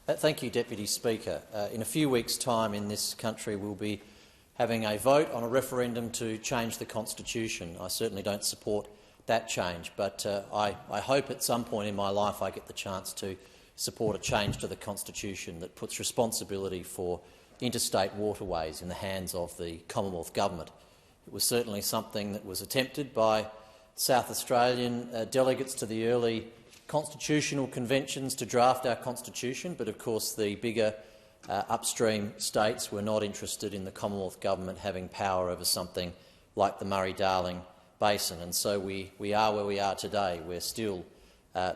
Thank you, Deputy Speaker. In a few weeks' time in this country we'll be having a vote on a referendum to change the Constitution. I certainly don't support that change, but I hope at some point in my life I get the chance to support a change to the Constitution that puts responsibility for interstate waterways in the hands of the Commonwealth Government. It was certainly something that was attempted by South Australian delegates to the early constitutional conventions to draft our constitution, but of course the bigger upstream states were not interested in the Commonwealth Government having power over something like the Murray-Darling Basin, and so we are where we are today. We're still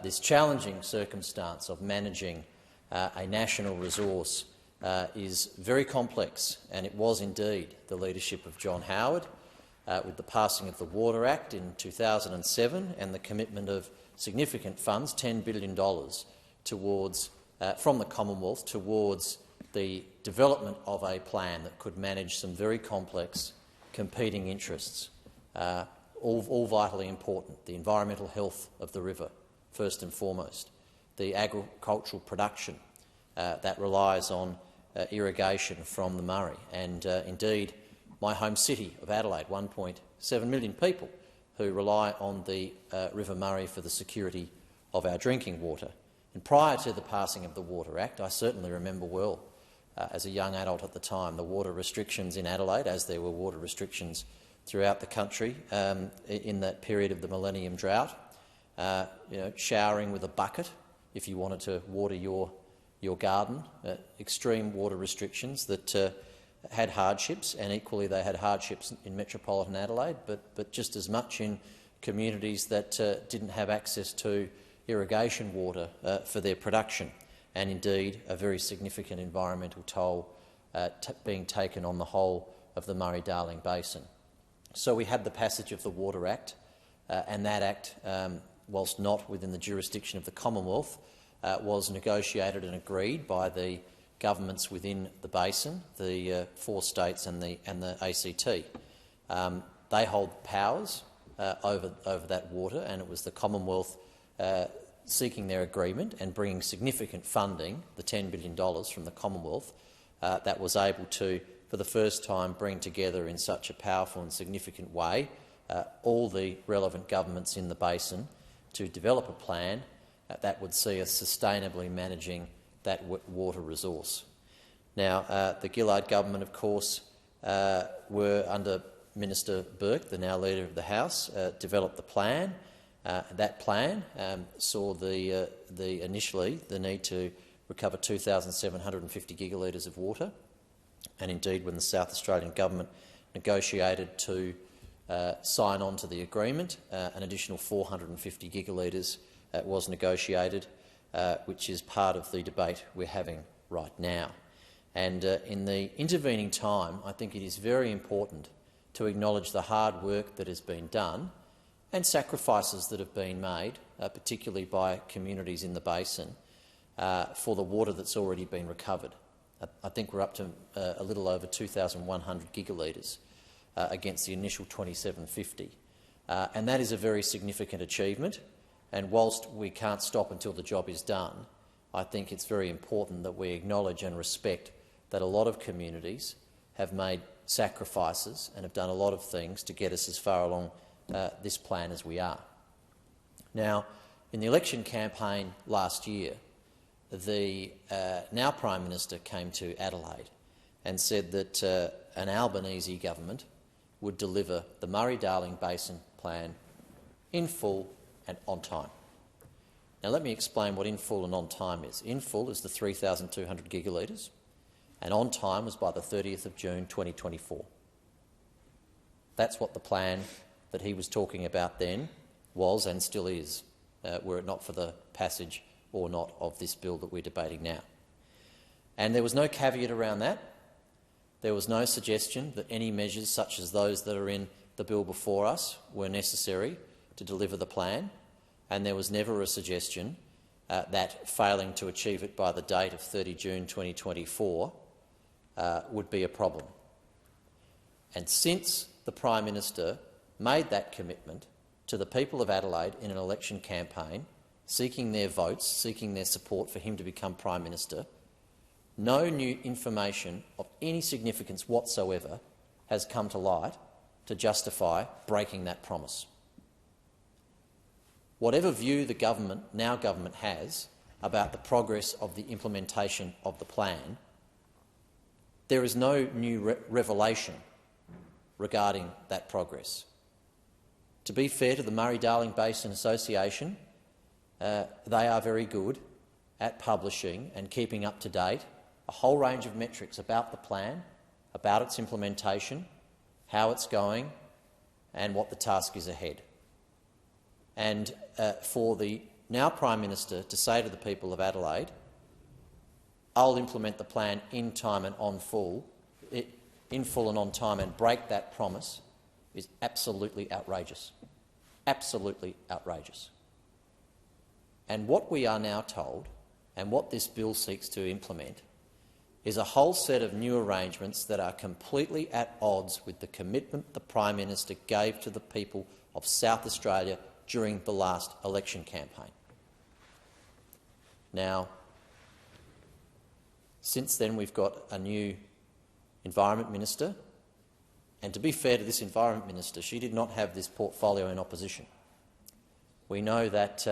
this challenging circumstance of managing a national resource is very complex, and it was indeed the leadership of John Howard with the passing of the Water Act in 2007 and the commitment of significant funds, $10 billion, towards, from the Commonwealth towards the development of a plan that could manage some very complex competing interests, all vitally important. The environmental health of the river, first and foremost, the agricultural production that relies on irrigation from the Murray, and indeed my home city of Adelaide, 1.7 million people who rely on the River Murray for the security of our drinking water. And prior to the passing of the Water Act, I certainly remember well, as a young adult at the time, the water restrictions in Adelaide, as there were water restrictions throughout the country in that period of the millennium drought. Showering with a bucket if you wanted to water your garden, extreme water restrictions that had hardships, and equally they had hardships in metropolitan Adelaide, but just as much in communities that didn't have access to irrigation water for their production, and indeed a very significant environmental toll being taken on the whole of the Murray-Darling Basin. So we had the passage of the Water Act, and that Act, whilst not within the jurisdiction of the Commonwealth, was negotiated and agreed by the governments within the basin, the 4 states and the ACT. They hold powers over that water, and it was the Commonwealth seeking their agreement and bringing significant funding, the $10 billion from the Commonwealth, that was able to, for the first time, bring together in such a powerful and significant way all the relevant governments in the basin to develop a plan that would see us sustainably managing that water resource. Now, the Gillard government, of course, were under Minister Burke, the now Leader of the House, developed the plan. That plan saw initially the need to recover 2,750 gigalitres of water, and indeed when the South Australian government negotiated to sign on to the agreement, an additional 450 gigalitres was negotiated, which is part of the debate we're having right now. And in the intervening time, I think it is very important to acknowledge the hard work that has been done and sacrifices that have been made, particularly by communities in the basin, for the water that's already been recovered. I think we're up to a little over 2,100 gigalitres against the initial 2,750. And that is a very significant achievement. And whilst we can't stop until the job is done, I think it's very important that we acknowledge and respect that a lot of communities have made sacrifices and have done a lot of things to get us as far along this plan as we are. Now, in the election campaign last year, the now Prime Minister came to Adelaide and said that an Albanese government would deliver the Murray-Darling Basin plan in full and on time. Now let me explain what in full and on time is. In full is the 3,200 gigalitres, and on time was by the 30th of June 2024. That's what the plan that he was talking about then was and still is, were it not for the passage or not of this bill that we're debating now. And there was no caveat around that. There was no suggestion that any measures such as those that are in the bill before us were necessary to deliver the plan, and there was never a suggestion that failing to achieve it by the date of 30 June 2024 would be a problem. And since the Prime Minister made that commitment to the people of Adelaide in an election campaign, seeking their votes, seeking their support for him to become Prime Minister, no new information of any significance whatsoever has come to light to justify breaking that promise. Whatever view the government has about the progress of the implementation of the plan, there is no new revelation regarding that progress. To be fair to the Murray-Darling Basin Association, they are very good at publishing and keeping up to date a whole range of metrics about the plan, about its implementation, how it's going and what the task is ahead. And for the now Prime Minister to say to the people of Adelaide, "I'll implement the plan in time and in full and on time and break that promise," is absolutely outrageous. Absolutely outrageous. And what we are now told, and what this bill seeks to implement, is a whole set of new arrangements that are completely at odds with the commitment the Prime Minister gave to the people of South Australia during the last election campaign. Now, since then we've got a new Environment Minister, and to be fair to this Environment Minister, she did not have this portfolio in opposition. We know that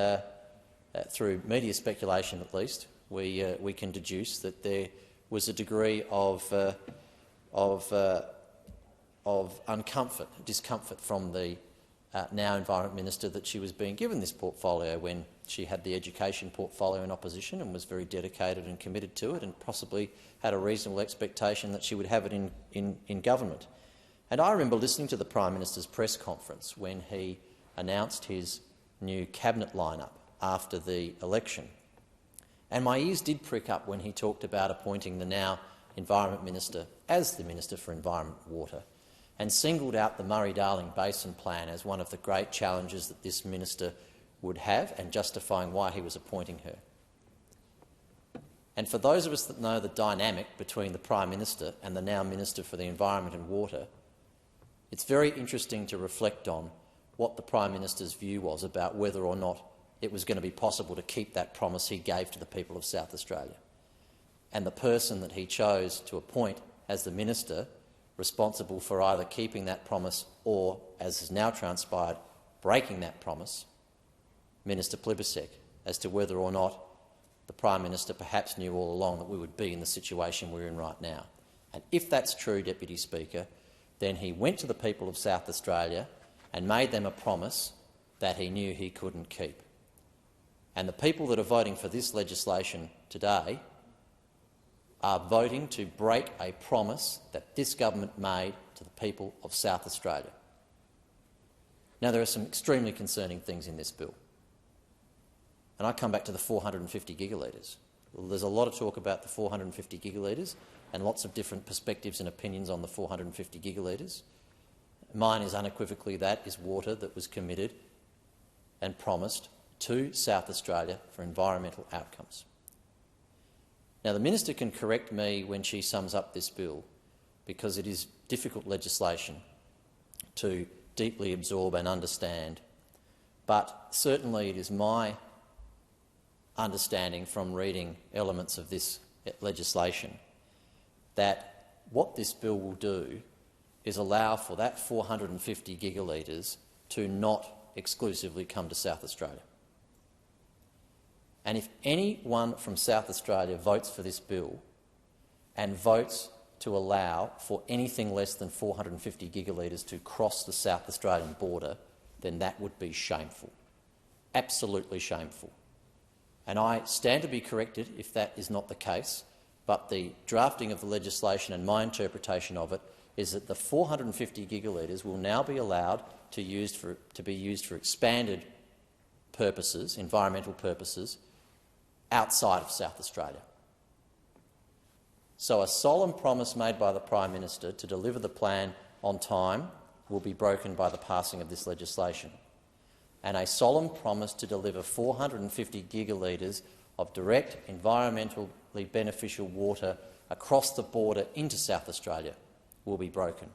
through media speculation at least, we can deduce that there was a degree of discomfort from the now Environment Minister that she was being given this portfolio when she had the education portfolio in opposition and was very dedicated and committed to it, and possibly had a reasonable expectation that she would have it in government. And I remember listening to the Prime Minister's press conference when he announced his new cabinet lineup after the election. And my ears did prick up when he talked about appointing the now Environment Minister as the Minister for Environment and Water, and singled out the Murray-Darling Basin Plan as one of the great challenges that this minister would have, and justifying why he was appointing her. And for those of us that know the dynamic between the Prime Minister and the now Minister for the Environment and Water, it's very interesting to reflect on what the Prime Minister's view was about whether or not it was going to be possible to keep that promise he gave to the people of South Australia. And the person that he chose to appoint as the minister responsible for either keeping that promise or, as has now transpired, breaking that promise, Minister Plibersek, as to whether or not the Prime Minister perhaps knew all along that we would be in the situation we're in right now. And if that's true, Deputy Speaker, then he went to the people of South Australia and made them a promise that he knew he couldn't keep. And the people that are voting for this legislation today are voting to break a promise that this government made to the people of South Australia. Now, there are some extremely concerning things in this bill. And I come back to the 450 gigalitres. Well, there's a lot of talk about the 450 gigalitres and lots of different perspectives and opinions on the 450 gigalitres. Mine is unequivocally that is water that was committed and promised to South Australia for environmental outcomes. Now, the minister can correct me when she sums up this bill, because it is difficult legislation to deeply absorb and understand, but certainly it is my understanding from reading elements of this legislation that what this bill will do is allow for that 450 gigalitres to not exclusively come to South Australia. And if anyone from South Australia votes for this bill and votes to allow for anything less than 450 gigalitres to cross the South Australian border, then that would be shameful, absolutely shameful. And I stand to be corrected if that is not the case, but the drafting of the legislation and my interpretation of it is that the 450 gigalitres will now be allowed to be used for expanded purposes, environmental purposes, outside of South Australia. So a solemn promise made by the Prime Minister to deliver the plan on time will be broken by the passing of this legislation, and a solemn promise to deliver 450 gigalitres of direct environmentally beneficial water across the border into South Australia will be broken.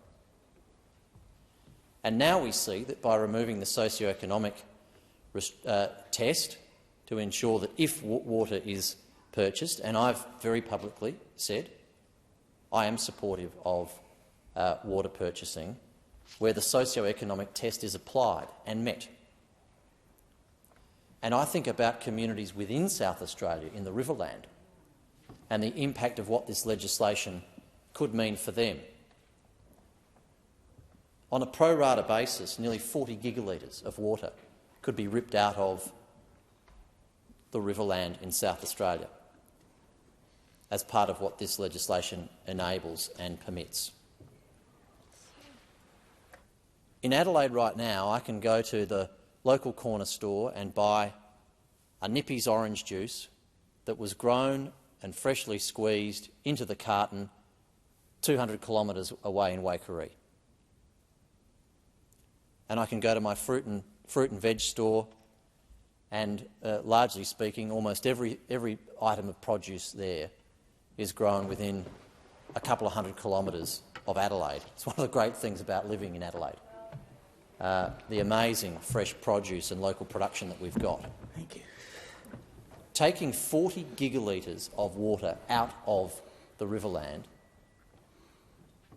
And now we see that by removing the socio-economic test to ensure that if water is purchased, and I've very publicly said I am supportive of water purchasing where the socio-economic test is applied and met. And I think about communities within South Australia in the Riverland and the impact of what this legislation could mean for them. On a pro rata basis, nearly 40 gigalitres of water could be ripped out of the Riverland in South Australia as part of what this legislation enables and permits. In Adelaide right now, I can go to the local corner store and buy a Nippy's orange juice that was grown and freshly squeezed into the carton 200 kilometres away in Waikerie. And I can go to my fruit and veg store and, largely speaking, almost every item of produce there is grown within a couple of hundred kilometres of Adelaide. It's one of the great things about living in Adelaide, the amazing fresh produce and local production that we've got. Thank you. Taking 40 gigalitres of water out of the Riverland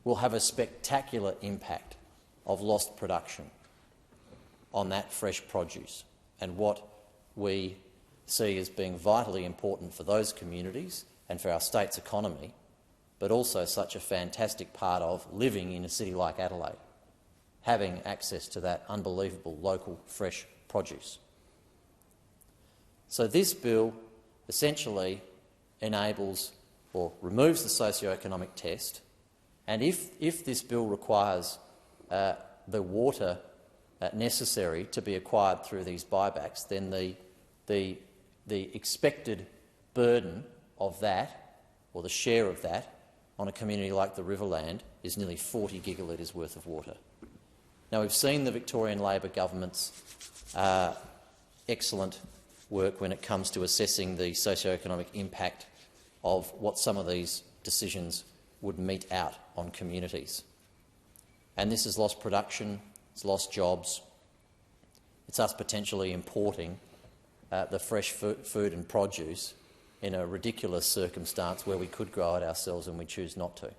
will have a spectacular impact of lost production on that fresh produce and what we see as being vitally important for those communities and for our state's economy, but also such a fantastic part of living in a city like Adelaide, having access to that unbelievable local fresh produce. So this bill essentially enables or removes the socio-economic test, and if this bill requires the water necessary to be acquired through these buybacks, then the expected burden of that, or the share of that, on a community like the Riverland is nearly 40 gigalitres worth of water. Now, we've seen the Victorian Labor government's excellent work when it comes to assessing the socio-economic impact of what some of these decisions would mete out on communities. And this has lost production, it's lost jobs, it's us potentially importing the fresh food and produce in a ridiculous circumstance where we could grow it ourselves and we choose not to.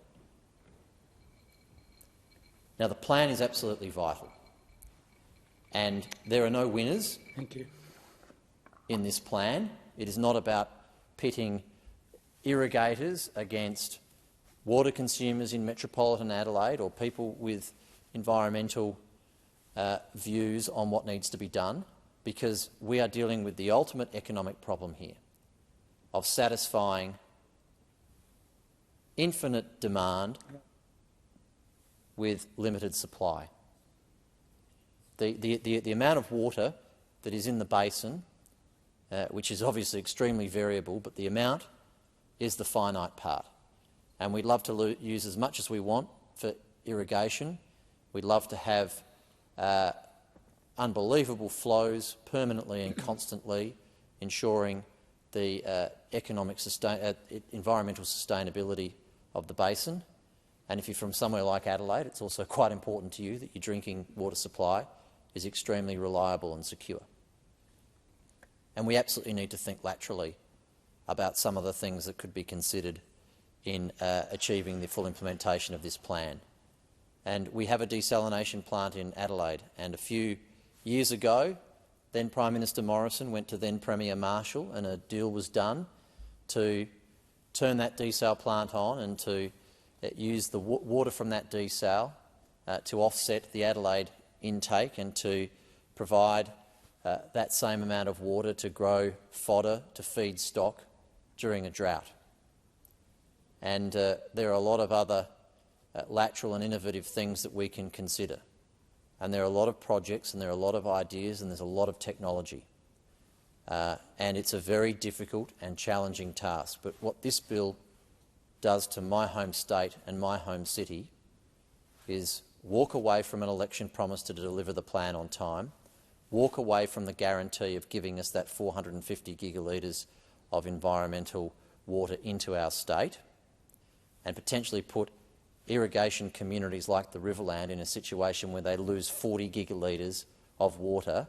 Now, the plan is absolutely vital, and there are no winners. Thank you. In this plan. It is not about pitting irrigators against water consumers in metropolitan Adelaide or people with environmental views on what needs to be done, because we are dealing with the ultimate economic problem here of satisfying infinite demand with limited supply. The amount of water that is in the basin, which is obviously extremely variable, but the amount is the finite part. And we'd love to use as much as we want for irrigation. We'd love to have unbelievable flows permanently and constantly, ensuring the environmental sustainability of the basin. And if you're from somewhere like Adelaide, it's also quite important to you that your drinking water supply is extremely reliable and secure. And we absolutely need to think laterally about some of the things that could be considered in achieving the full implementation of this plan. And we have a desalination plant in Adelaide, and a few years ago, then Prime Minister Morrison went to then Premier Marshall, and a deal was done to turn that desal plant on and to use the water from that desal to offset the Adelaide intake and to provide that same amount of water to grow fodder to feed stock during a drought. And there are a lot of other lateral and innovative things that we can consider. And there are a lot of projects and there are a lot of ideas and there's a lot of technology. And it's a very difficult and challenging task. But what this bill does to my home state and my home city is walk away from an election promise to deliver the plan on time, walk away from the guarantee of giving us that 450 gigalitres of environmental water into our state, and potentially put irrigation communities like the Riverland in a situation where they lose 40 gigalitres of water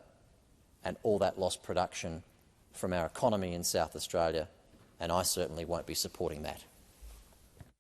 and all that lost production from our economy in South Australia and I certainly won't be supporting that.